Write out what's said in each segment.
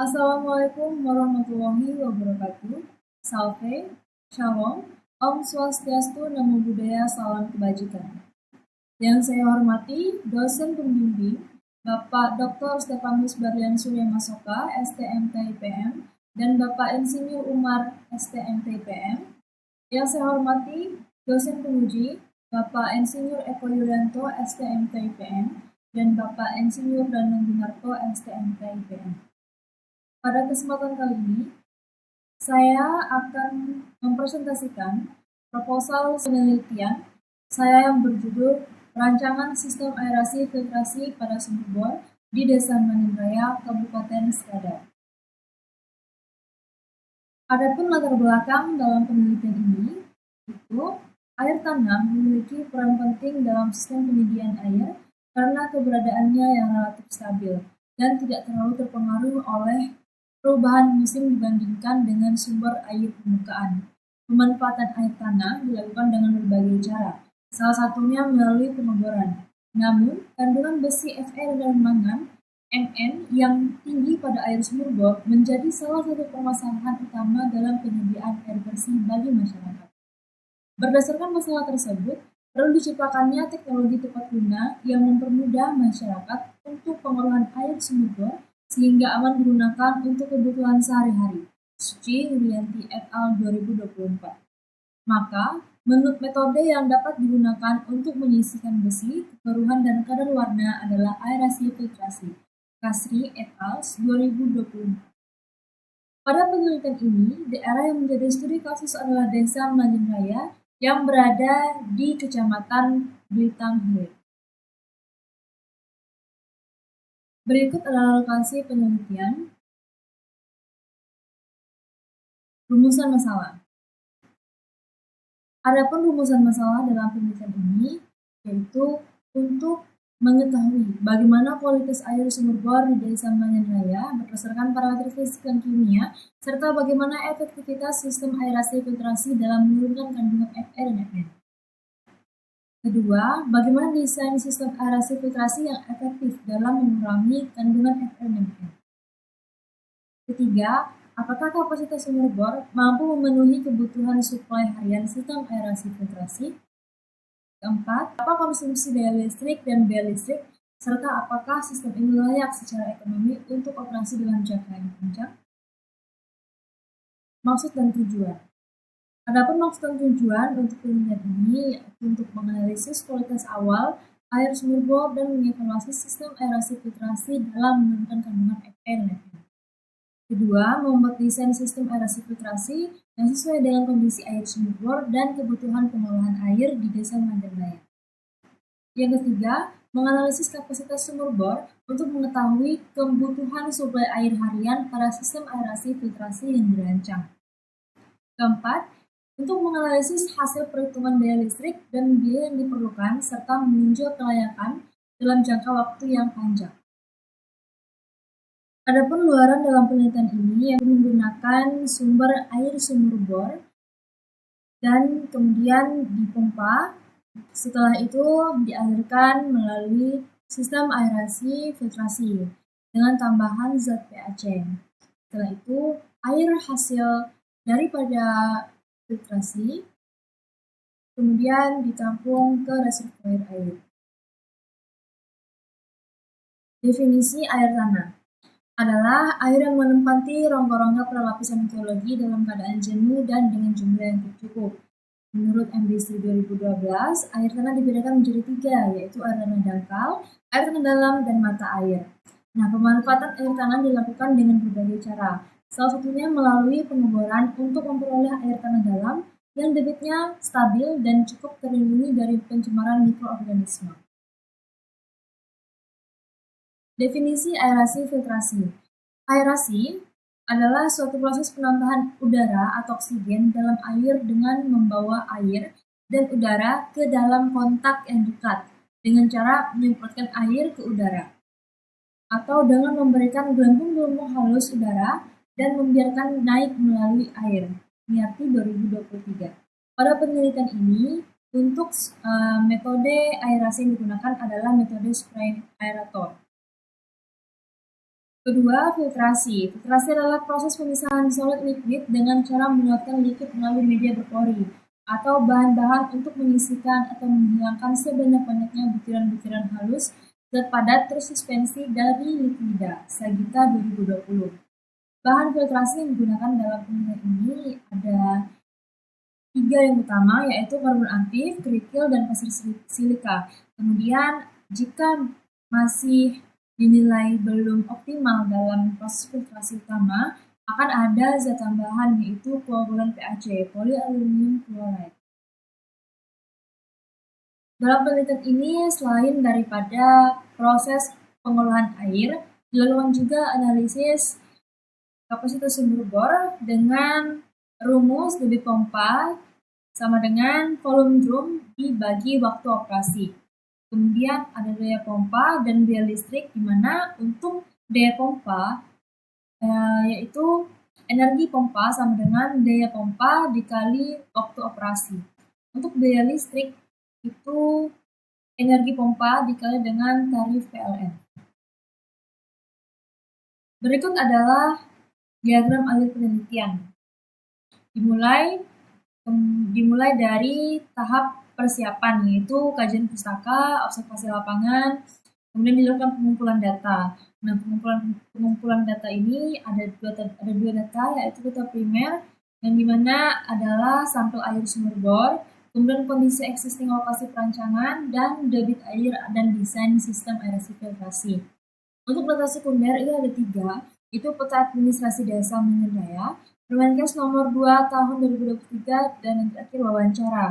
Assalamualaikum warahmatullahi wabarakatuh. Salve, Shalom, Om Swastiastu, Namo Buddhaya, Salam Kebajikan. Yang saya hormati, dosen pembimbing, Bapak Dr. Stefanus Barlian Surya Masoka, STMT IPM, dan Bapak Insinyur Umar, STMT IPM. Yang saya hormati, dosen penguji, Bapak Insinyur Eko Yulianto, STMT IPM, dan Bapak Insinyur Danang Gunarto, STMT IPM. Pada kesempatan kali ini, saya akan mempresentasikan proposal penelitian saya yang berjudul Rancangan Sistem Aerasi Filtrasi pada Sumur Bor di Desa Maninraya, Kabupaten Skadar. Adapun latar belakang dalam penelitian ini, itu air tanah memiliki peran penting dalam sistem penyediaan air karena keberadaannya yang relatif stabil dan tidak terlalu terpengaruh oleh perubahan musim dibandingkan dengan sumber air permukaan. Pemanfaatan air tanah dilakukan dengan berbagai cara, salah satunya melalui pengeboran. Namun, kandungan besi Fe dan mangan Mn yang tinggi pada air sumur bor menjadi salah satu permasalahan utama dalam penyediaan air bersih bagi masyarakat. Berdasarkan masalah tersebut, perlu diciptakannya teknologi tepat guna yang mempermudah masyarakat untuk pengolahan air sumur bor sehingga aman digunakan untuk kebutuhan sehari-hari. Suci Nuryanti et al. 2024. Maka, menurut metode yang dapat digunakan untuk menyisihkan besi, kekeruhan dan kadar warna adalah aerasi filtrasi. Kasri et al. 2024. Pada penelitian ini, daerah yang menjadi studi kasus adalah Desa Maninraya yang berada di Kecamatan Blitam Hilir. Berikut adalah lokasi penelitian. Rumusan masalah. Adapun rumusan masalah dalam penelitian ini yaitu untuk mengetahui bagaimana kualitas air sumur bor di Desa Maninraya berdasarkan parameter fisik dan kimia, serta bagaimana efektivitas sistem aerasi filtrasi dalam menurunkan kandungan Fe dan Mn. Kedua, bagaimana desain sistem aerasi filtrasi yang efektif dalam mengurangi kandungan Fe dan Mn. Ketiga, apakah kapasitas sumur bor mampu memenuhi kebutuhan suplai harian sistem aerasi filtrasi? Keempat, apa konsumsi daya listrik dan biaya listrik, serta apakah sistem ini layak secara ekonomi untuk operasi dalam jangka yang panjang? Maksud dan tujuan. Adapun maksud dan tujuan untuk penelitian ini yaitu untuk menganalisis kualitas awal air sumur bor dan mengevaluasi sistem aerasi filtrasi dalam menurunkan kandungan Fe dan Mn. Kedua, membuat desain sistem aerasi filtrasi yang sesuai dengan kondisi air sumur bor dan kebutuhan pengolahan air di Desa Maninraya. Yang ketiga, menganalisis kapasitas sumur bor untuk mengetahui kebutuhan suplai air harian pada sistem aerasi filtrasi yang dirancang. Keempat, untuk menganalisis hasil perhitungan daya listrik dan biaya yang diperlukan serta meninjau kelayakan dalam jangka waktu yang panjang. Adapun luaran dalam penelitian ini yang menggunakan sumber air sumur bor dan kemudian dipompa. Setelah itu dialirkan melalui sistem aerasi filtrasi dengan tambahan zat PaC. Setelah itu air hasil daripada filtrasi kemudian ditampung ke reservoir air. Definisi air tanah adalah air yang menempati rongga-rongga perlapisan geologi dalam keadaan jenuh dan dengan jumlah yang cukup. Menurut MDC 2012, air tanah dibedakan menjadi 3, yaitu air tanah dangkal, air tanah dalam, dan mata air. Nah, pemanfaatan air tanah dilakukan dengan berbagai cara. Salah satunya melalui pengeboran untuk memperoleh air tanah dalam yang debitnya stabil dan cukup terlindungi dari pencemaran mikroorganisme. Definisi aerasi filtrasi. Aerasi adalah suatu proses penambahan udara atau oksigen dalam air dengan membawa air dan udara ke dalam kontak yang dekat dengan cara menyemprotkan air ke udara atau dengan memberikan gelembung-gelembung halus udara dan membiarkan naik melalui air. Niyati 2023. Pada penelitian ini, untuk metode aerasi yang digunakan adalah metode spray aerator. Kedua, filtrasi. Filtrasi adalah proses pemisahan solid liquid dengan cara mengeluarkan liquid melalui media berpori atau bahan-bahan untuk menyisihkan atau menghilangkan sebanyak-banyaknya butiran-butiran halus zat padat tersuspensi dari liquida. Sagita 2020. Bahan filtrasi yang digunakan dalam penelitian ini ada tiga yang utama, yaitu karbon aktif, kerikil, dan pasir silika. Kemudian, jika masih dinilai belum optimal dalam proses filtrasi utama, akan ada zat tambahan yaitu koagulan PAC, polyaluminium chloride. Dalam penelitian ini, selain daripada proses pengolahan air, dilakukan juga analisis kapasitas sumber bor dengan rumus debit pompa sama dengan volume drum dibagi waktu operasi. Kemudian ada daya pompa dan daya listrik, di mana untuk daya pompa yaitu energi pompa sama dengan daya pompa dikali waktu operasi. Untuk daya listrik itu energi pompa dikali dengan tarif PLN. Berikut adalah diagram alur penelitian. Dimulai dari tahap persiapan, yaitu kajian pustaka, observasi lapangan, kemudian dilakukan pengumpulan data. Nah, pengumpulan data ini ada dua data, yaitu data primer, yang dimana adalah sampel air sumber bor, kemudian kondisi existing lokasi perancangan, dan debit air dan desain sistem aerasi filtrasi. Untuk data sekunder itu ada 3, itu peta administrasi desa Manggen Raya, Permenkes nomor 2 tahun 2023, dan yang terakhir wawancara.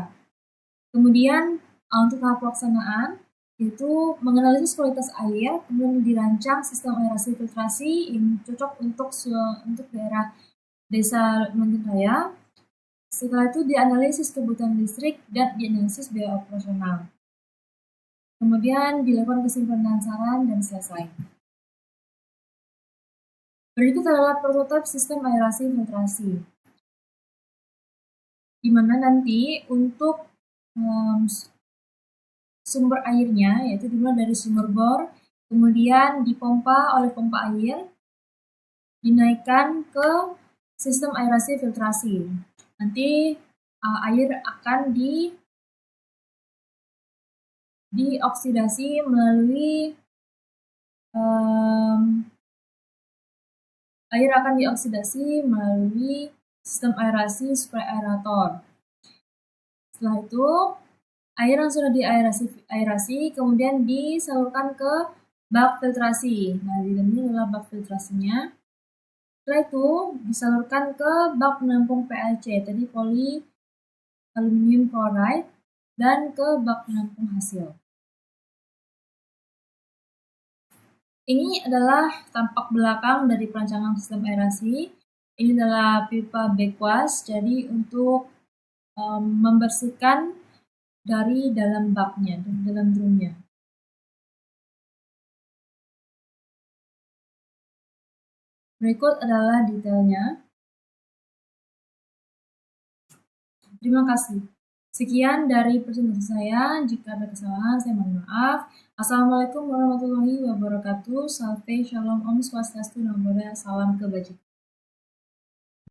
Kemudian untuk tahap pelaksanaan itu menganalisis kualitas air, kemudian dirancang sistem aerasi filtrasi yang cocok untuk daerah desa Manggen Raya. Setelah itu dianalisis kebutuhan listrik dan dianalisis biaya operasional. Kemudian dilakukan kesimpulan saran dan selesai. Berikut adalah prototipe sistem aerasi filtrasi, di mana nanti untuk sumber airnya, yaitu dimulai dari sumber bor, kemudian dipompa oleh pompa air, dinaikkan ke sistem aerasi filtrasi. Nanti air akan dioksidasi melalui sistem aerasi spray aerator. Setelah itu, air yang sudah diaerasi kemudian disalurkan ke bak filtrasi. Nah, di dalam ini adalah bak filtrasinya. Setelah itu disalurkan ke bak penampung PLC, tadi polyaluminium chloride, dan ke bak penampung hasil. Ini adalah tampak belakang dari perancangan sistem aerasi. Ini adalah pipa backwash, jadi untuk membersihkan dari dalam baknya, dalam drumnya. Berikut adalah detailnya. Terima kasih. Sekian dari presentasi saya. Jika ada kesalahan, saya mohon maaf. Assalamualaikum warahmatullahi wabarakatuh. Salve, shalom, om swastiastu, namo buddhaya, salam kebajikan.